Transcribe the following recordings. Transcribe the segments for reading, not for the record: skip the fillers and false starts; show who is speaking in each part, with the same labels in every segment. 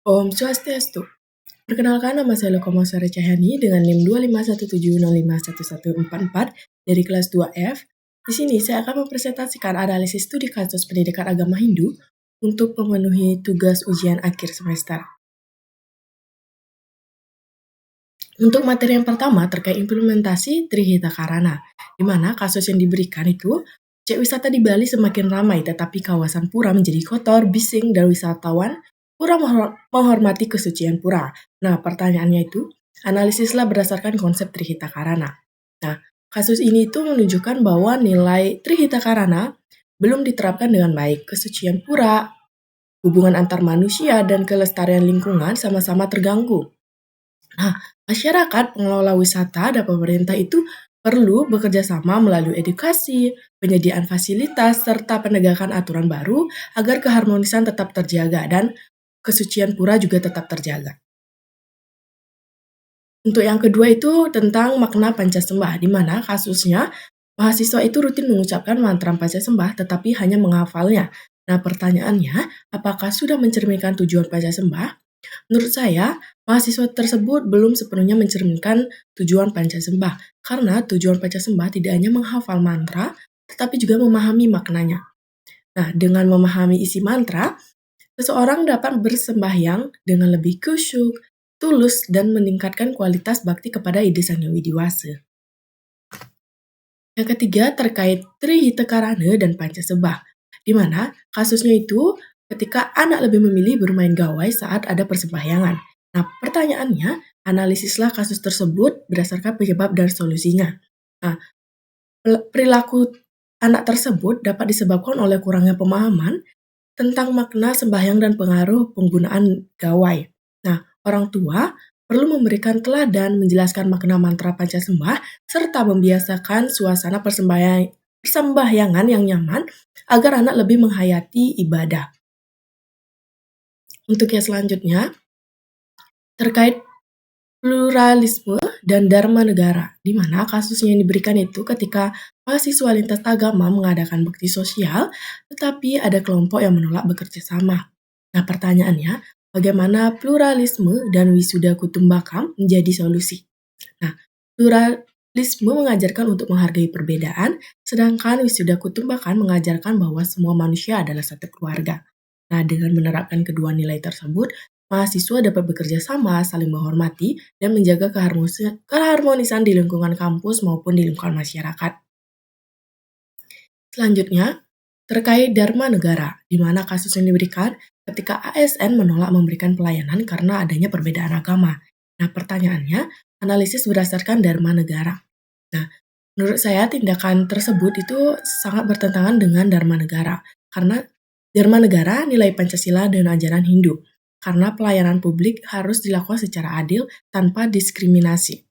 Speaker 1: Om Swastiastu. Perkenalkan, nama saya Lokomo Sari Cahyani dengan NIM 25170051144 dari kelas 2F. Di sini saya akan mempresentasikan analisis studi kasus pendidikan agama Hindu untuk memenuhi tugas ujian akhir semester. Untuk materi yang pertama terkait implementasi Trihita Karana, di mana kasus yang diberikan itu, objek wisata di Bali semakin ramai tetapi kawasan pura menjadi kotor, bising, dan wisatawan kurang menghormati kesucian pura. Nah, pertanyaannya itu, analisislah berdasarkan konsep Trihita Karana. Nah, kasus ini itu menunjukkan bahwa nilai Trihita Karana belum diterapkan dengan baik. Kesucian pura, hubungan antar manusia, dan kelestarian lingkungan sama-sama terganggu. Nah, masyarakat, pengelola wisata, dan pemerintah itu perlu bekerja sama melalui edukasi, penyediaan fasilitas, serta penegakan aturan baru agar keharmonisan tetap terjaga dan kesucian pura juga tetap terjaga. Untuk yang kedua itu tentang makna Pancasembah, di mana kasusnya mahasiswa itu rutin mengucapkan mantra Pancasembah tetapi hanya menghafalnya. Nah, pertanyaannya, apakah sudah mencerminkan tujuan Pancasembah? Menurut saya, mahasiswa tersebut belum sepenuhnya mencerminkan tujuan Pancasembah, karena tujuan Pancasembah tidak hanya menghafal mantra, tetapi juga memahami maknanya. Nah, dengan memahami isi mantra, seseorang dapat bersembahyang dengan lebih khusyuk, tulus, dan meningkatkan kualitas bakti kepada ide Sang Hyang Widi-Wasa. Yang ketiga terkait Trihita Karana dan Pancasembah, di mana kasusnya itu ketika anak lebih memilih bermain gawai saat ada persembahyangan. Nah, pertanyaannya, analisislah kasus tersebut berdasarkan penyebab dan solusinya. Nah, perilaku anak tersebut dapat disebabkan oleh kurangnya pemahaman tentang makna sembahyang dan pengaruh penggunaan gawai. Nah, orang tua perlu memberikan teladan, menjelaskan makna mantra Pancasembah, serta membiasakan suasana persembahyangan yang nyaman agar anak lebih menghayati ibadah. Untuk yang selanjutnya, terkait pluralisme dan dharma negara, di mana kasusnya yang diberikan itu ketika mahasiswa lintas agama mengadakan bakti sosial, tetapi ada kelompok yang menolak bekerja sama. Nah, pertanyaannya, bagaimana pluralisme dan wisuda kutumbakam menjadi solusi? Nah, pluralisme mengajarkan untuk menghargai perbedaan, sedangkan wisuda kutumbakam mengajarkan bahwa semua manusia adalah satu keluarga. Nah, dengan menerapkan kedua nilai tersebut, mahasiswa dapat bekerja sama, saling menghormati, dan menjaga keharmonisan di lingkungan kampus maupun di lingkungan masyarakat. Selanjutnya, terkait Dharma Negara, di mana kasus yang diberikan ketika ASN menolak memberikan pelayanan karena adanya perbedaan agama. Nah, pertanyaannya, analisis berdasarkan Dharma Negara. Nah, menurut saya tindakan tersebut itu sangat bertentangan dengan Dharma Negara, karena Dharma Negara nilai Pancasila dan ajaran Hindu, karena pelayanan publik harus dilakukan secara adil tanpa diskriminasi.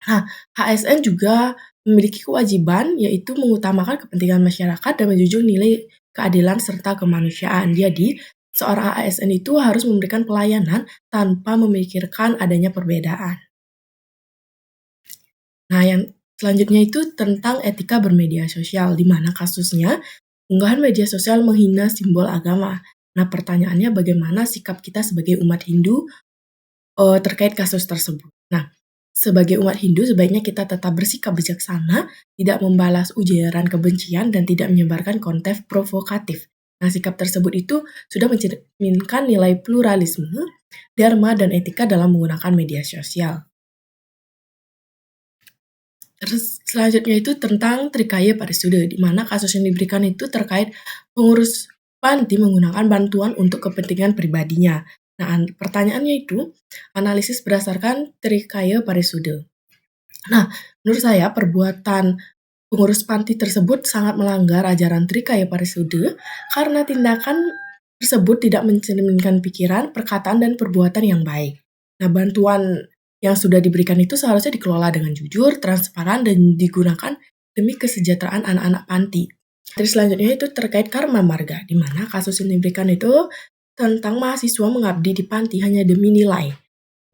Speaker 1: Nah, ASN juga memiliki kewajiban yaitu mengutamakan kepentingan masyarakat dan menjunjung nilai keadilan serta kemanusiaan. Jadi, seorang ASN itu harus memberikan pelayanan tanpa memikirkan adanya perbedaan. Nah, yang selanjutnya itu tentang etika bermedia sosial, di mana kasusnya unggahan media sosial menghina simbol agama. Nah, pertanyaannya bagaimana sikap kita sebagai umat Hindu terkait kasus tersebut. Nah, sebagai umat Hindu sebaiknya kita tetap bersikap bijaksana, tidak membalas ujaran kebencian, dan tidak menyebarkan konten provokatif. Nah, sikap tersebut itu sudah mencerminkan nilai pluralisme, dharma, dan etika dalam menggunakan media sosial. Terus selanjutnya itu tentang Trikaya Parisuda, di mana kasus yang diberikan itu terkait pengurus panti menggunakan bantuan untuk kepentingan pribadinya. Nah, pertanyaannya itu, analisis berdasarkan Trikaya Parisuda. Nah, menurut saya perbuatan pengurus panti tersebut sangat melanggar ajaran Trikaya Parisuda karena tindakan tersebut tidak mencerminkan pikiran, perkataan, dan perbuatan yang baik. Nah, bantuan yang sudah diberikan itu seharusnya dikelola dengan jujur, transparan, dan digunakan demi kesejahteraan anak-anak panti. Terus selanjutnya itu terkait karma marga, di mana kasus yang diberikan itu tentang mahasiswa mengabdi di panti hanya demi nilai.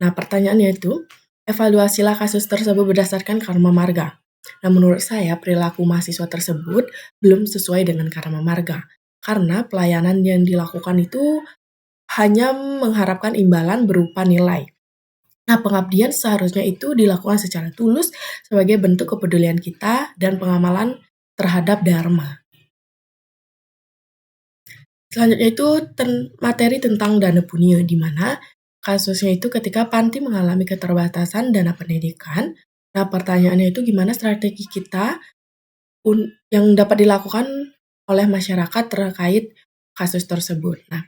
Speaker 1: Nah, pertanyaannya itu, evaluasilah kasus tersebut berdasarkan karma marga. Nah, menurut saya perilaku mahasiswa tersebut belum sesuai dengan karma marga, karena pelayanan yang dilakukan itu hanya mengharapkan imbalan berupa nilai. Nah, pengabdian seharusnya itu dilakukan secara tulus sebagai bentuk kepedulian kita dan pengamalan terhadap dharma. Selanjutnya itu materi tentang dana punya, di mana kasusnya itu ketika panti mengalami keterbatasan dana pendidikan. Nah, pertanyaannya itu gimana strategi kita yang dapat dilakukan oleh masyarakat terkait kasus tersebut. Nah,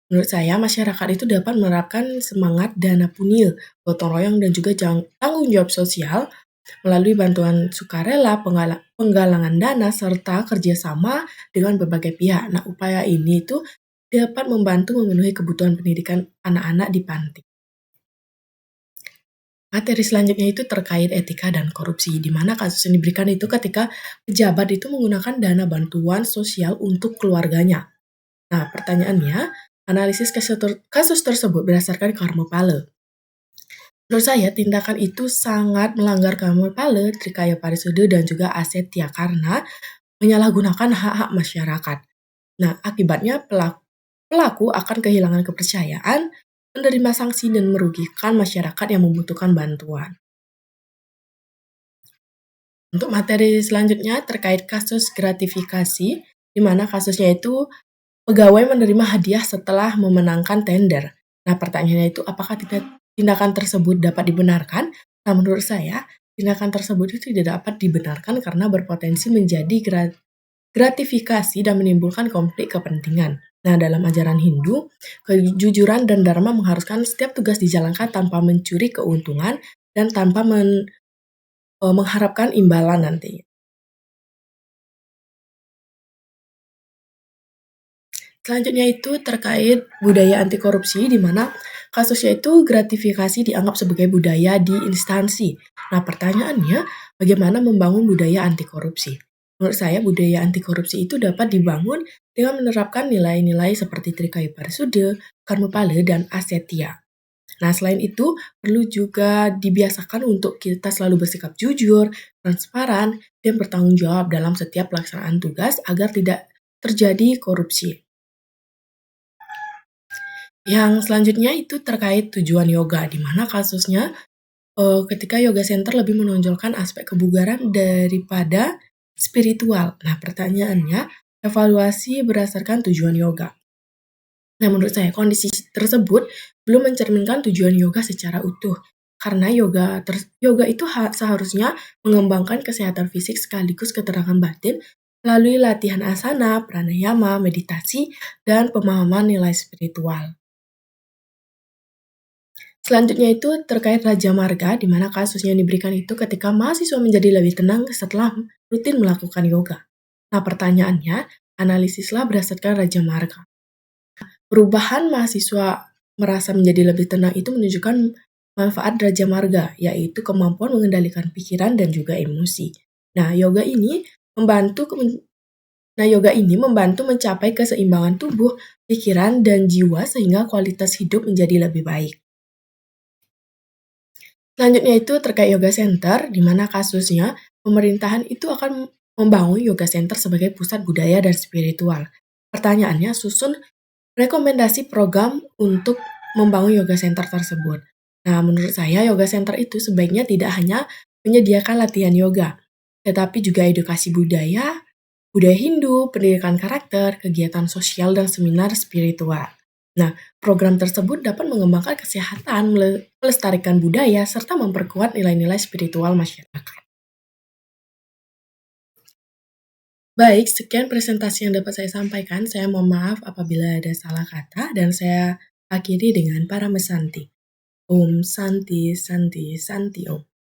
Speaker 1: menurut saya masyarakat itu dapat menerapkan semangat dana punya, gotong royong dan juga tanggung jawab sosial melalui bantuan sukarela, penggalangan dana, serta kerjasama dengan berbagai pihak. Nah, upaya ini itu dapat membantu memenuhi kebutuhan pendidikan anak-anak di panti. Materi selanjutnya itu terkait etika dan korupsi, di mana kasus yang diberikan itu ketika pejabat itu menggunakan dana bantuan sosial untuk keluarganya. Nah, pertanyaannya, analisis kasus tersebut berdasarkan Karma Pale. Menurut saya, tindakan itu sangat melanggar Karma Pale, Trikaya Parisude, dan juga Asetya karena menyalahgunakan hak-hak masyarakat. Nah, akibatnya pelaku akan kehilangan kepercayaan, menerima sanksi, dan merugikan masyarakat yang membutuhkan bantuan. Untuk materi selanjutnya terkait kasus gratifikasi, di mana kasusnya itu pegawai menerima hadiah setelah memenangkan tender. Nah, pertanyaannya itu apakah tindakan tersebut dapat dibenarkan? Nah, menurut saya, tindakan tersebut itu tidak dapat dibenarkan karena berpotensi menjadi gratifikasi dan menimbulkan konflik kepentingan. Nah, dalam ajaran Hindu, kejujuran dan dharma mengharuskan setiap tugas dijalankan tanpa mencuri keuntungan dan tanpa mengharapkan imbalan nanti. Selanjutnya itu terkait budaya anti korupsi, di mana kasusnya itu gratifikasi dianggap sebagai budaya di instansi. Nah, pertanyaannya, bagaimana membangun budaya anti korupsi? Menurut saya, budaya anti korupsi itu dapat dibangun dengan menerapkan nilai-nilai seperti Trikaya Parisude, Karmapala, dan Asetya. Nah, selain itu, perlu juga dibiasakan untuk kita selalu bersikap jujur, transparan, dan bertanggung jawab dalam setiap pelaksanaan tugas agar tidak terjadi korupsi. Yang selanjutnya itu terkait tujuan yoga, di mana kasusnya ketika yoga center lebih menonjolkan aspek kebugaran daripada spiritual. Nah, pertanyaannya, evaluasi berdasarkan tujuan yoga. Nah, menurut saya kondisi tersebut belum mencerminkan tujuan yoga secara utuh. Karena yoga itu seharusnya mengembangkan kesehatan fisik sekaligus keterangan batin melalui latihan asana, pranayama, meditasi, dan pemahaman nilai spiritual. Selanjutnya itu terkait Raja Marga, di mana kasusnya yang diberikan itu ketika mahasiswa menjadi lebih tenang setelah rutin melakukan yoga. Nah, pertanyaannya, analisislah berdasarkan Raja Marga. Perubahan mahasiswa merasa menjadi lebih tenang itu menunjukkan manfaat Raja Marga, yaitu kemampuan mengendalikan pikiran dan juga emosi. Nah, yoga ini membantu mencapai keseimbangan tubuh, pikiran, dan jiwa sehingga kualitas hidup menjadi lebih baik. Selanjutnya itu terkait yoga center, di mana kasusnya pemerintahan itu akan membangun yoga center sebagai pusat budaya dan spiritual. Pertanyaannya, susun rekomendasi program untuk membangun yoga center tersebut. Nah, menurut saya yoga center itu sebaiknya tidak hanya menyediakan latihan yoga, tetapi juga edukasi budaya Hindu, pendidikan karakter, kegiatan sosial, dan seminar spiritual. Nah, program tersebut dapat mengembangkan kesehatan, melestarikan budaya, serta memperkuat nilai-nilai spiritual masyarakat. Baik, sekian presentasi yang dapat saya sampaikan. Saya mohon maaf apabila ada salah kata, dan saya akhiri dengan para mesanti. Om Santi Santi Santi Om.